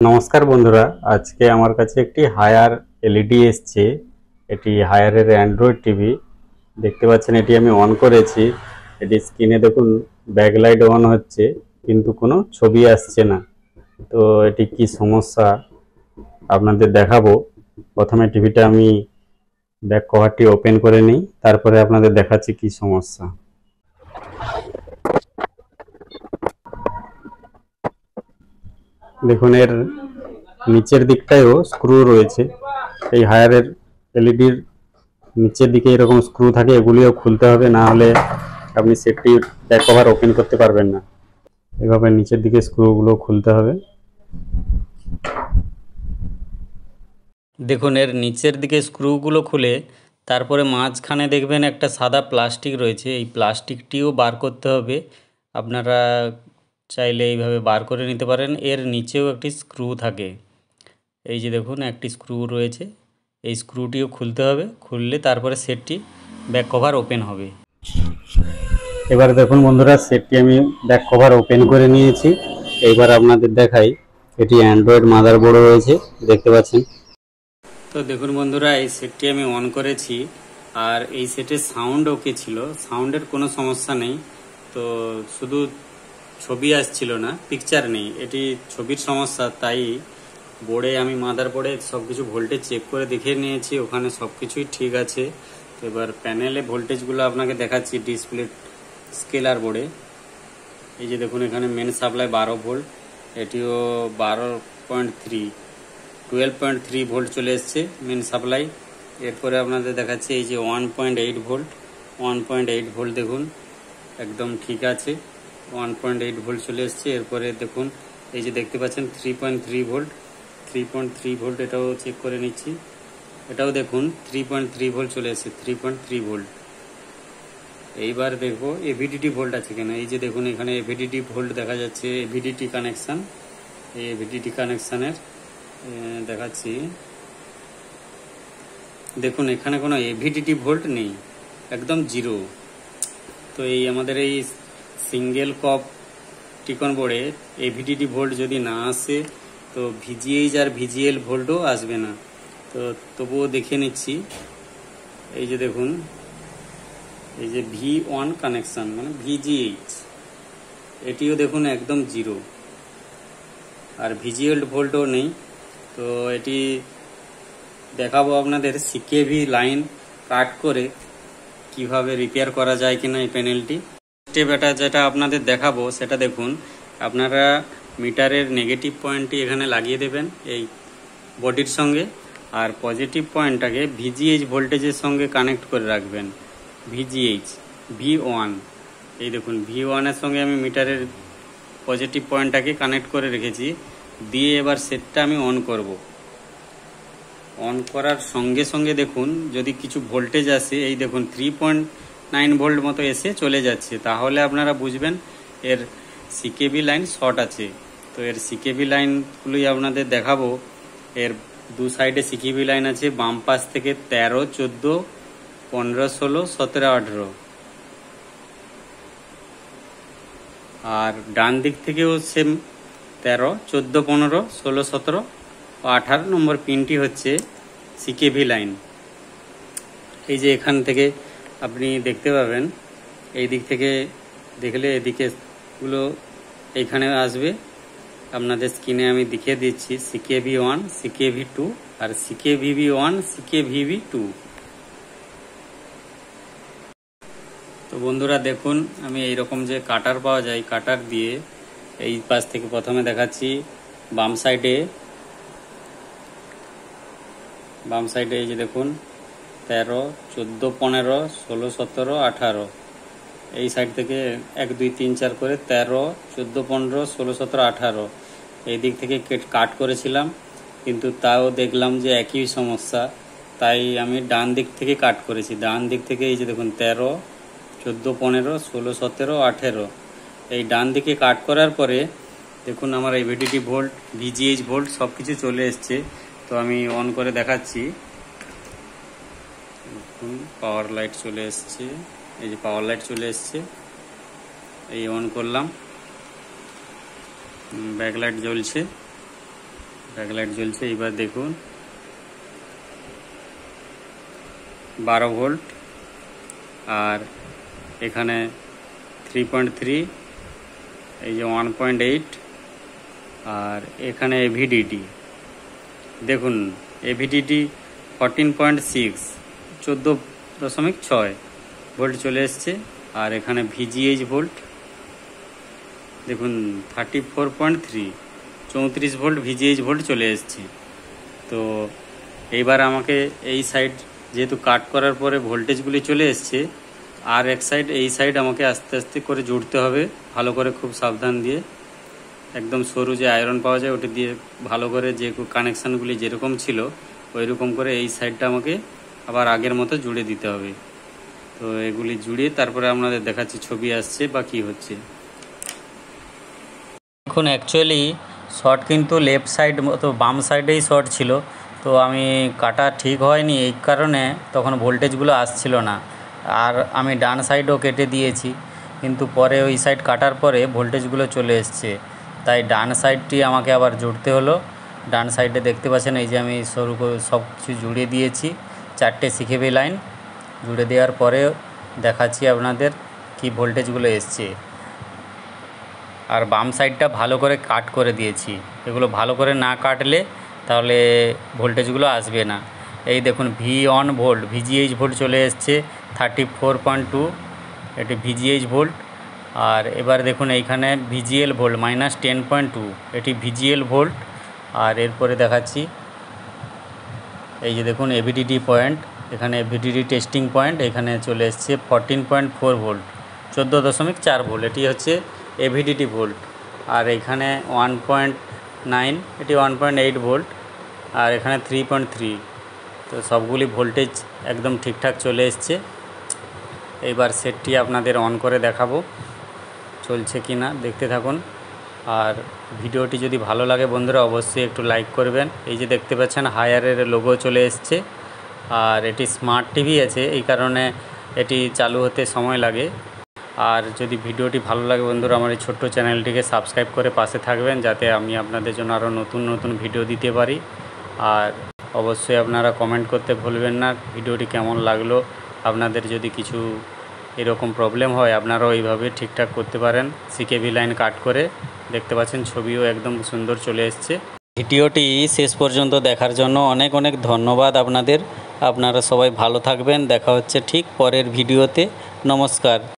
নমস্কার বন্ধুরা, আজকে আমার কাছে একটি হায়ার এলইডি এসছে। এটি হায়ারের অ্যান্ড্রয়েড টিভি। দেখতে পাচ্ছেন এটি আমি অন করেছি। এটি স্ক্রিনে দেখুন ব্যাকলাইট অন হচ্ছে, কিন্তু কোনো ছবি আসছে না। তো এটি কি সমস্যা আপনাদের দেখাবো। প্রথমে টিভিটা আমি ব্যাক কভারটি ওপেন করে নিই, তারপরে আপনাদের দেখাচ্ছি কি সমস্যা। দেখুন এর নিচের দিকটায়ও স্ক্রু রয়েছে। এই হায়ারের এলইডির নিচের দিকে এরকম স্ক্রু থাকে, এগুলিও খুলতে হবে, না হলে আপনি সেটটির ব্যাক কভার ওপেন করতে পারবেন না। এভাবে নিচের দিকে স্ক্রুগুলো খুলতে হবে। দেখুন এর নিচের দিকে স্ক্রুগুলো খুলে তারপরে মাঝখানে দেখবেন একটা সাদা প্লাস্টিক রয়েছে, এই প্লাস্টিকটিও বার করতে হবে। আপনারা চাইলে এইভাবে বার করে নিতে পারেন। এর নিচেও একটি স্ক্রু থাকে, এই যে দেখুন একটি স্ক্রু রয়েছে, এই স্ক্রুটিও খুলতে হবে। খুললে তারপরে সেটটি ব্যাক কভার ওপেন হবে। এবার দেখুন বন্ধুরা, সেটটি আমি ব্যাক কভার ওপেন করে নিয়েছি। এইবার আপনাদের দেখাই, এটি অ্যান্ড্রয়েড মাদারবোর্ড রয়েছে, দেখতে পাচ্ছেন। তো দেখুন বন্ধুরা, এই সেটটি আমি অন করেছি, আর এই সেটের সাউন্ড ওকে ছিল, সাউন্ডের কোনো সমস্যা নেই। তো শুধু ছবি আসছিল না, পিকচার নেই, এটি ছবির সমস্যা। তাই বোর্ডে আমি মাদার বোর্ডে সব কিছু ভোল্টেজ চেক করে দেখে নিয়েছি, ওখানে সব কিছুই ঠিক আছে। তো এবার প্যানেলে ভোল্টেজগুলো আপনাকে দেখাচ্ছি ডিসপ্লে স্কেলার বোর্ডে। এই যে দেখুন এখানে মেন সাপ্লাই 12 ভোল্ট, এটিও 12.3 ভোল্ট চলে এসছে মেন সাপ্লাই। এরপরে আপনাদের দেখাচ্ছি এই যে 1.8 ভোল্ট, 1.8 ভোল্ট দেখুন একদম ঠিক আছে, 1.8 ভোল্ট চলে এসছে। এরপরে দেখুন এই যে দেখতে পাচ্ছেন 3.3 ভোল্ট, 3.3 ভোল্ট এটাও চেক করে নিচ্ছি, এটাও দেখুন 3.3 ভোল্ট চলে এসছে, 3.3 ভোল্ট। এইবার দেখবো এভিডিটি ভোল্ট আছে কিনা। এই যে দেখুন এখানে এভিডিটি ভোল্ট দেখা যাচ্ছে, এভিডিটি কানেকশান। এই এভিডিটি কানেকশানের দেখাচ্ছি, দেখুন এখানে কোনো এভিডিটি ভোল্ট নেই, একদম জিরো। তো এই আমাদের এই সিঙ্গেল কপ টিকন বোর্ডে এভিডিটি ভোল্ট যদি না আসে, তো ভিজিএইচ আর ভিজিএল ভোল্টও আসবে না। তো তবুও দেখে নিচ্ছি, এই যে দেখুন এই যে V1 কানেকশান মানে ভিজিএইচ, এটিও দেখুন একদম জিরো, আর ভিজিএল ভোল্টও নেই। তো এটি দেখাবো আপনাদের সিকেভি লাইন কাট করে কিভাবে রিপেয়ার করা যায় কিনা এই প্যানেলটি। স্টেপ এটা যেটা আপনাদের দেখাবো সেটা দেখুন, আপনারা মিটারের নেগেটিভ পয়েন্টটি এখানে লাগিয়ে দেবেন এই বডির সঙ্গে, আর পজিটিভ পয়েন্টটাকে ভিজিএইচ ভোল্টেজের সঙ্গে কানেক্ট করে রাখবেন। ভিজিএইচ V1, এই দেখুন V1 এর সঙ্গে আমি মিটারের পজিটিভ পয়েন্টটাকে কানেক্ট করে রেখেছি। দিয়ে এবার সেটটা আমি অন করব। অন করার সঙ্গে সঙ্গে দেখুন যদি কিছু ভোল্টেজ আসে, এই দেখুন 3.9 ভোল্ট মতো এসে চলে যাচ্ছে, তাহলে আপনারা বুঝবেন এর সিকেবি লাইন শর্ট আছে। তো এর সিকেবি লাইনগুলোই আপনাদের দেখাবো। এর দু সাইডে সিকেবি লাইন আছে, বাম পাশ থেকে 13, 14, 15, 16, 17, 18, আর ডান দিক থেকেও সেম 13, 14, 15, 16, 17 ও 18 নম্বর পিনটি হচ্ছে সিকেভি লাইন। এই যে এখান থেকে আপনি দেখতে পাবেন, এই দিক থেকে দেখলে এদিকে গুলো এইখানে আসবে। আপনাদের স্ক্রিনে আমি দেখিয়ে দিচ্ছি CKV1, CKV2 আর CKVV1, CKVV2। তো বন্ধুরা দেখুন, আমি এইরকম যে কাটার পাওয়া যায়, কাটার দিয়ে এই পাশ থেকে প্রথমে দেখাচ্ছি বাম সাইডে এই যে দেখুন 13, 14, 15, 16, 17, 18, এই সাইড থেকে 1, 2, 3, 4 করে 13, 14, 15, 16, 17, 18 এই দিক থেকে কাট করেছিলাম, কিন্তু তাও দেখলাম যে একই সমস্যা, তাই আমি ডান দিক থেকে কাট করেছি। ডান দিক থেকে এই যে দেখুন 13, 14, 15, 16, 17, 18 এই ডান দিকে কাট করার পরে দেখুন আমার এই ভিডিটি ভোল্ট, ভিজিএইচ ভোল্ট সব কিছু চলে এসছে। তো আমি অন করে দেখাচ্ছি, দেখুন পাওয়ার লাইট চলে এসছে, এই যে পাওয়ার লাইট চলে এসছে, এই অন করলাম, ব্যাকলাইট জ্বলছে। ব্যাকলাইট জ্বলছে। এবার দেখুন 12 ভোল্ট, আর এখানে 3.3, এই যে 1.8, আর এখানে এভিডিটি দেখুন, এভিডিটি 14.6, 14.6 ভোল্ট চলে এসছে। আর এখানে ভিজিএইচ ভোল্ট দেখুন 34.3, 34 ভোল্ট ভিজিএইচ ভোল্ট চলে এসছে। তো এইবার আমাকে এই সাইড যেহেতু কাট করার পরে ভোল্টেজগুলি চলে এসছে, আর এক সাইড এই সাইড আমাকে আস্তে আস্তে করে জুড়তে হবে ভালো করে, খুব সাবধান দিয়ে। একদম সরু যে আয়রন পাওয়া যায় ওটা দিয়ে ভালো করে, যে কানেকশানগুলি যেরকম ছিল ওই রকম করে এই সাইডটা আমাকে আবার আগের মতো জুড়ে দিতে হবে। তো এগুলি জুড়ে তারপরে আপনাদের দেখাচ্ছি ছবি আসছে বা কী হচ্ছে। এখন অ্যাকচুয়ালি শর্ট কিন্তু লেফট সাইড মতো বাম সাইডেই শর্ট ছিল, তো আমি কাটা ঠিক হয়নি, এই কারণে তখন ভোল্টেজগুলো আসছিল না। আর আমি ডান সাইডও কেটে দিয়েছি, কিন্তু পরে ওই সাইড কাটার পরে ভোল্টেজগুলো চলে এসছে, তাই ডান সাইডটি আমাকে আবার জুড়তে হলো। ডান সাইডে দেখতে পাচ্ছেন এই যে আমি সরু সব কিছু জুড়ে দিয়েছি, 4টে সিকেবি লাইন জুড়ে দেওয়ার পরে দেখাচ্ছি আপনাদের কি ভোল্টেজগুলো এসছে। আর বাম সাইডটা ভালো করে কাট করে দিয়েছি, এগুলো ভালো করে না কাটলে তাহলে ভোল্টেজগুলো আসবে না। এই দেখুন V1 ভোল্ট, ভিজিএইচ ভোল্ট চলে এসছে 34.2, এটি ভিজিএইচ ভোল্ট। আর এবার দেখুন এইখানে ভিজিএল ভোল্ট -10.2, এটি ভিজিএল ভোল্ট। আর এরপরে দেখাচ্ছি এই যে দেখুন এভিডিটি পয়েন্ট, এখানে এভিডিটি টেস্টিং পয়েন্ট, এখানে চলে এসছে 14.4 ভোল্ট, 14.4 ভোল্ট, এটি হচ্ছে এভিডিটি ভোল্ট। আর এখানে 1.9, এটি 1.8 ভোল্ট, আর এখানে 3.3। তো সবগুলি ভোল্টেজ একদম ঠিকঠাক চলে এসছে। এইবার সেটটি আপনাদের অন করে দেখাবো চলছে কি না, দেখতে থাকুন। আর ভিডিওটি যদি ভালো লাগে বন্ধুরা অবশ্যই একটু লাইক করবেন। এই যে দেখতে পাচ্ছেন হায়ারের লোগো চলে এসছে, আর এটি স্মার্ট টিভি আছে, এই কারণে এটি চালু হতে সময় লাগে। আর যদি ভিডিওটি ভালো লাগে বন্ধুরা আমার এই ছোট্ট চ্যানেলটিকে সাবস্ক্রাইব করে পাশে থাকবেন, যাতে আমি আপনাদের জন্য আরও নতুন নতুন ভিডিও দিতে পারি। আর অবশ্যই আপনারা কমেন্ট করতে ভুলবেন না ভিডিওটি কেমন লাগলো। আপনাদের যদি কিছু এরকম প্রবলেম হয় আপনারাও এইভাবে ঠিকঠাক করতে পারেন, সিকেবি লাইন কাট করে। দেখতে পাচ্ছেন ছবিও একদম সুন্দর চলে এসছে। ভিডিওটি শেষ পর্যন্ত দেখার জন্য অনেক অনেক ধন্যবাদ আপনাদের। আপনারা সবাই ভালো থাকবেন, দেখা হচ্ছে ঠিক পরের ভিডিওতে। নমস্কার।